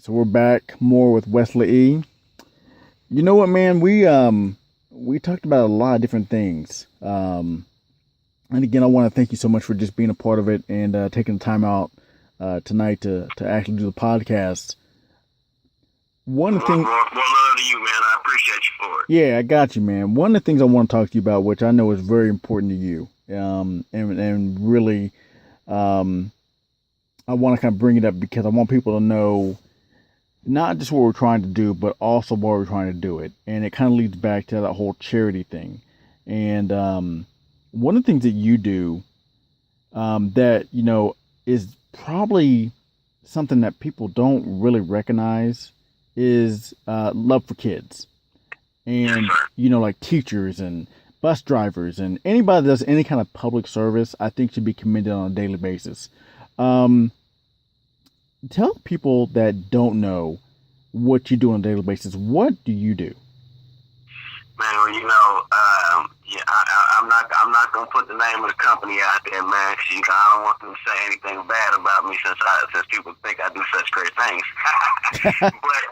So we're back more with Wesley E. You know what, man? We talked about a lot of different things. And again, I want to thank you so much for just being a part of it and taking the time out tonight to actually do the podcast. One of the things, More love to you, man. I appreciate you for it. yeah, I got you, man. One of the things I want to talk to you about, which I know is very important to you, and really, I want to kind of bring it up because I want people to know not just what we're trying to do, but also why we're trying to do it. And it kind of leads back to that whole charity thing. And one of the things that you do that, is probably something that people don't really recognize is love for kids. And, like teachers and bus drivers and anybody that does any kind of public service, I think should be commended on a daily basis. Tell people that don't know what you do on a daily basis. What do you do? Man, well, yeah, I'm not gonna put the name of the company out there, man. 'Cause, I don't want them to say anything bad about me since people think I do such great things. But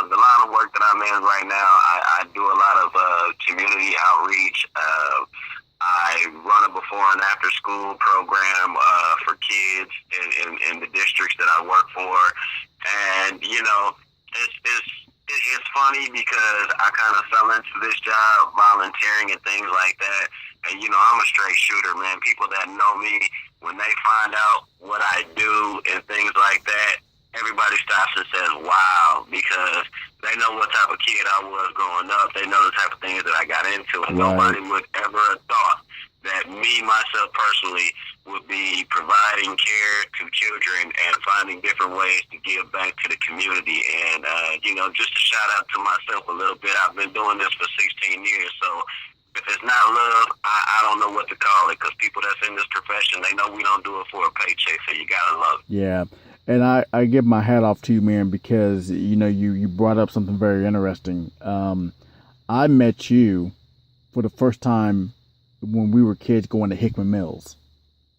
the line of work that I'm in right now, I do a lot of community outreach. I run a before and after school program for kids in the districts that I work for, and it's funny because I kind of fell into this job volunteering and things like that, and I'm a straight shooter, man. People that know me, when they find out what I do and things like that, everybody stops and says, "Wow," because they know what type of kid I was growing up. They know the type of things that I got into, and nobody would ever have thought that me, myself personally, would be providing care to children and finding different ways to give back to the community. And, just a shout out to myself a little bit. I've been doing this for 16 years, so if it's not love, I don't know what to call it, because people that's in this profession, they know we don't do it for a paycheck, so you gotta love it. Yeah. And I give my hat off to you, man, because, you brought up something very interesting. I met you for the first time when we were kids going to Hickman Mills.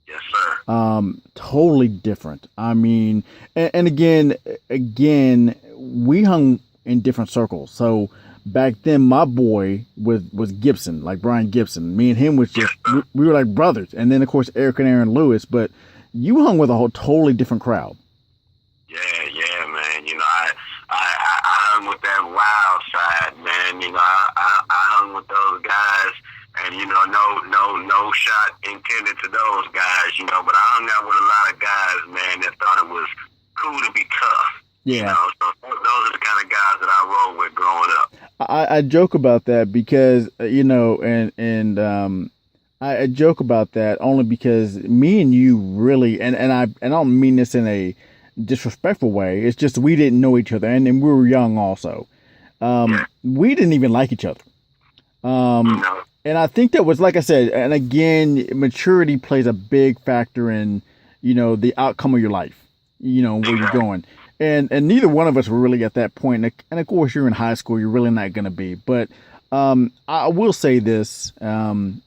Yes, sir. Totally different. I mean, and again, we hung in different circles. So back then, my boy was Gibson, like Brian Gibson. Me and him was just, we were like brothers. And then, of course, Eric and Aaron Lewis. But you hung with a whole totally different crowd. Yeah, man. I hung with that wild side, man. I hung with those guys, and no shot intended to those guys, but I hung out with a lot of guys, man, that thought it was cool to be tough. Yeah. So those are the kind of guys that I rolled with growing up. I joke about that because I joke about that only because me and you really, and I don't mean this in a disrespectful way. It's just we didn't know each other, and we were young also. We didn't even like each other. And I think that was, like I said, and again, maturity plays a big factor in, the outcome of your life, where you're going. And neither one of us were really at that point. And of course, you're in high school, you're really not going to be. But I will say this. I'm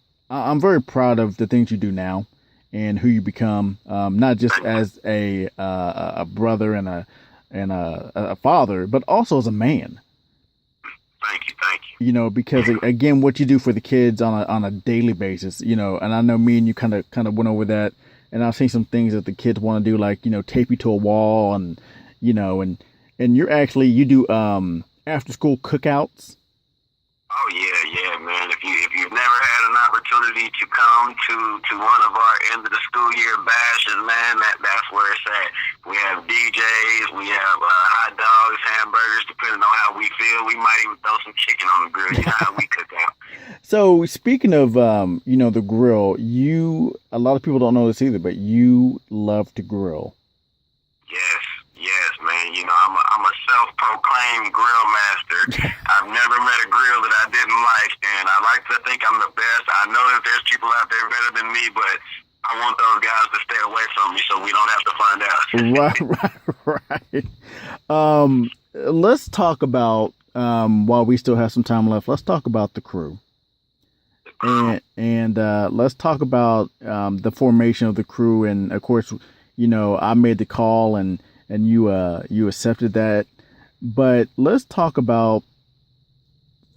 very proud of the things you do now and who you become, not just as a brother and a father, but also as a man. Thank you. Because again, what you do for the kids on a daily basis, and I know me and you kind of went over that, and I've seen some things that the kids want to do, like tape you to a wall, and and you do after school cookouts. Oh yeah, man. If you've never had an opportunity to come to one of our end of the school year bashes, man, that's where it's at. We have DJs, we have hot dogs, hamburgers, depending on how we feel. We might even throw some chicken on the grill. You know how we cook out. So speaking of the grill, a lot of people don't know this either, but you love to grill. Yes, man. I'm a self-proclaimed grill master. I've never met a grill that I didn't like, and I like to think I'm the best. I know that there's people out there better than me, but I want those guys to stay away from me so we don't have to find Right. out. Let's talk about, while we still have some time left, let's talk about the crew. And let's talk about the formation of the crew. And of course, I made the call, and and you accepted that. But let's talk about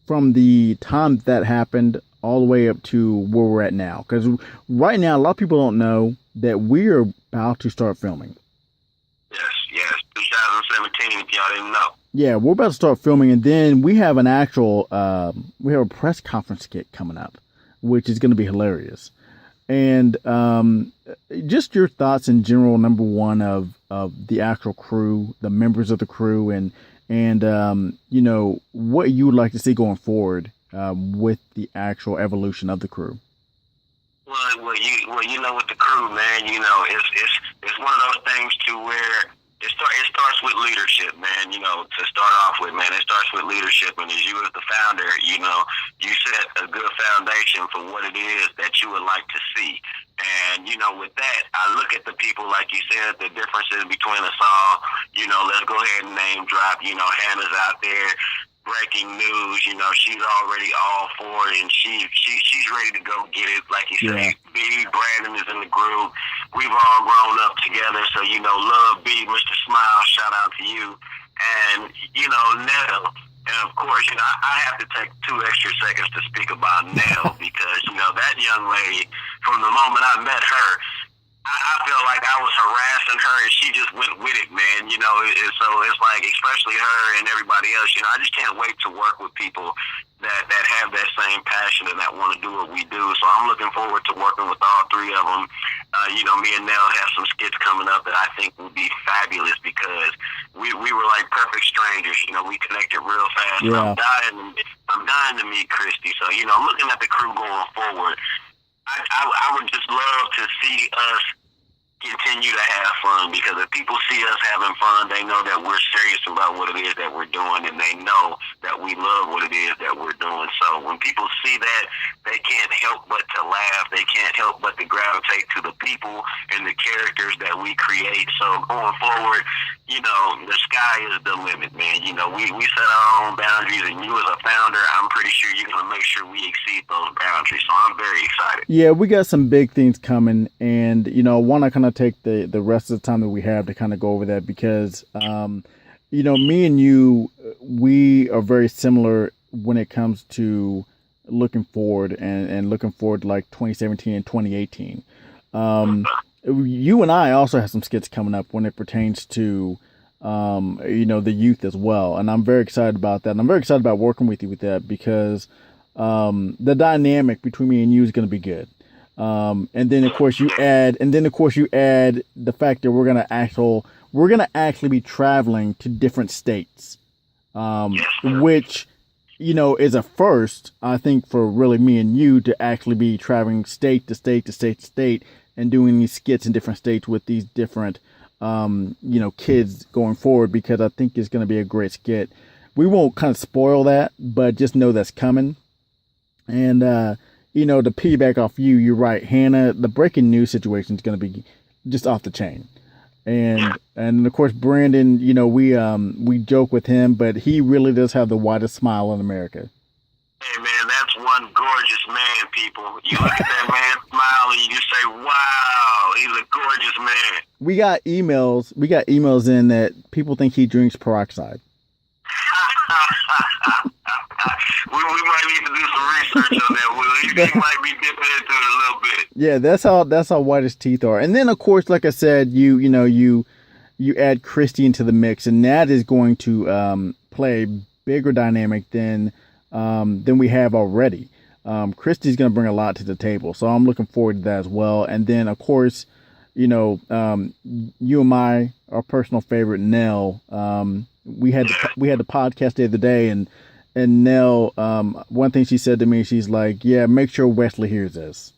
from the time that happened all the way up to where we're at now. Because right now, a lot of people don't know that we're about to start filming. Yes, 2017, if y'all didn't know. Yeah, we're about to start filming, and then we have an actual, we have a press conference skit coming up, which is going to be hilarious. And just your thoughts in general, number one, of the actual crew, the members of the crew, and you know, what you would like to see going forward with the actual evolution of the crew. Well, you know, with the crew, man, you know, it's one of those things to where it starts with leadership, man. You know, to start off with, man, it starts with leadership, and as you as the founder, you know, you set a good foundation for what it is that you would like to see. And, you know, with that, I look at the people, like you said, the differences between us all. You know, let's go ahead and name drop. You know, Hannah's out there, breaking news. You know, she's already all for it, and she's ready to go get it. Like you say, B, Brandon is in the group. We've all grown up together, so, you know, love B, Mr. Smile, shout out to you. And, you know, Nell. And, of course, you know, I have to take 2 extra seconds to speak about Nell because, you know, that young lady, from the moment I met her, I felt like I was harassing her, and she just went with it, man. You know, so it's like, especially her and everybody else, you know, I just can't wait to work with people that have that same passion and that want to do what we do. So I'm looking forward to working with all 3 of them. You know, me and Nell have some skits coming up that I think will be fabulous because we were like perfect strangers. You know, we connected real fast. Yeah. I'm dying to meet Christy. So, you know, looking at the crew going forward, I would just love to see us continue to have fun, because if people see us having fun, they know that we're serious about what it is that we're doing, and they know that we love what it is that we're doing. So when people see that, they can't help but to laugh. They can't help but to gravitate to the people and the characters that we create. So going forward, you know, the sky is the limit, man. You know, we set our own boundaries, and you as a founder, I'm pretty sure you're going to make sure we exceed those boundaries. So I'm very excited. Yeah, we got some big things coming, and, you know, I want to kind of take the rest of the time that we have to kind of go over that because, you know, me and you, we are very similar when it comes to looking forward and looking forward to like 2017 and 2018. You and I also have some skits coming up when it pertains to, you know, the youth as well. And I'm very excited about that. And I'm very excited about working with you with that because, the dynamic between me and you is going to be good. And then of course you add the fact that we're going to actually be traveling to different states, which, you know, is a first, I think, for really me and you to actually be traveling state to state to state to state and doing these skits in different states with these different, you know, kids going forward, because I think it's going to be a great skit. We won't kind of spoil that, but just know that's coming. And, you know, to piggyback off you, you're right, Hannah, the breaking news situation is going to be just off the chain. And of course, Brandon, you know, we joke with him, but he really does have the widest smile in America. Hey, man, that's one gorgeous man, people. You look at that man smile and you just say, wow, he's a gorgeous man. We got emails in that people think he drinks peroxide. we might need to do some research on that, Will. He might be dipping into it a little bit. Yeah, that's how white his teeth are. And then, of course, like I said, you add Christy into the mix, and that is going to play a bigger dynamic than we have already. Christy's going to bring a lot to the table, so I'm looking forward to that as well. And then, of course, you know, you and our personal favorite, Nell. We had the podcast the other day, and Nell, one thing she said to me, she's like, yeah, make sure Wesley hears this.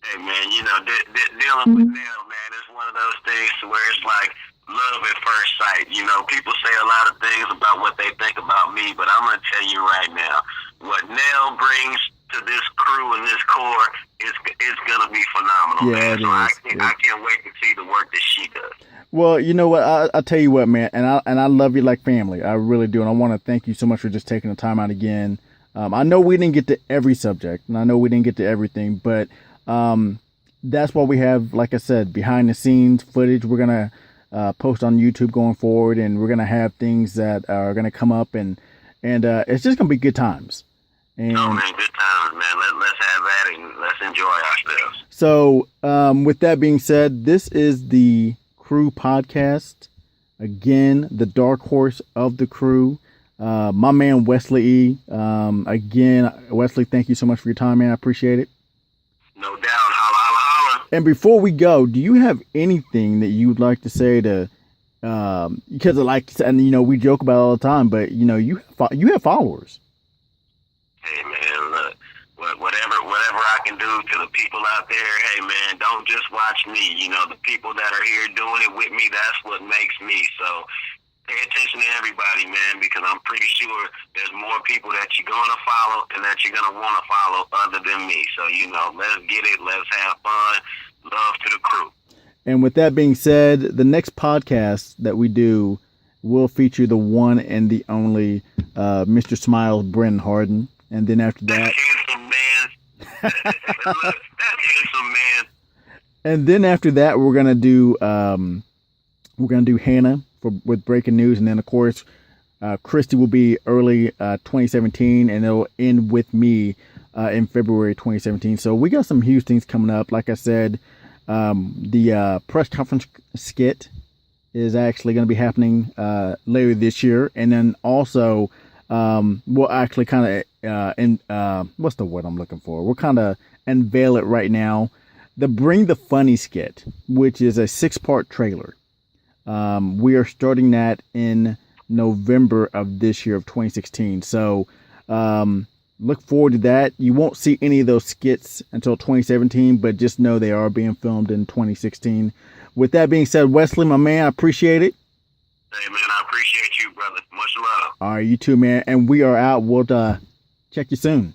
Hey, man, you know, dealing with Nell, man, it's one of those things where it's like love at first sight. You know, people say a lot of things about what they think about me, but I'm going to tell you right now, what Nell brings to this crew and this core is going to be phenomenal, man. So I can't wait to see the work that she does. Well, you know what? I'll tell you what, man, and I love you like family. I really do, and I want to thank you so much for just taking the time out again. I know we didn't get to every subject, and I know we didn't get to everything, but that's why we have, like I said, behind the scenes footage. We're gonna post on YouTube going forward, and we're gonna have things that are gonna come up, and it's just gonna be good times. And oh man, good times, man. Let's have that and let's enjoy ourselves. so, with that being said, this is the Crew Podcast. Again, the Darkhorse of the Crew. My man Wesley E. Again, Wesley, thank you so much for your time, man. I appreciate it. No doubt. Holla, holla, holla. And before we go, do you have anything that you would like to say to? Because and we joke about it all the time, but you have followers. Hey man, look, whatever I can do to the people out there. Hey man, don't just watch me. The people that are here doing it with me, that's what makes me. So pay attention to everybody, man, because I'm pretty sure there's more people that you're gonna follow and that you're gonna want to follow other than me. So let's get it. Let's have fun. Love to the crew. And with that being said, the next podcast that we do will feature the one and the only Mr. Smiles, Brenton Harden. And then after that, handsome man. That handsome man. And then after that, we're gonna do Hannah with breaking news, and then of course, Christy will be early 2017, and it'll end with me in February 2017. So we got some huge things coming up. Like I said, the press conference skit is actually going to be happening later this year, and then also we'll actually kind of what's the word I'm looking for? We'll kind of unveil it right now. The Bring the Funny skit, which is a 6-part trailer. We are starting that in November of this year of 2016. So look forward to that. You won't see any of those skits until 2017, but just know they are being filmed in 2016. With that being said, Wesley, my man, I appreciate it. Hey, man, I appreciate you, brother. Much love. All right, you too, man. And we are out. We'll check you soon.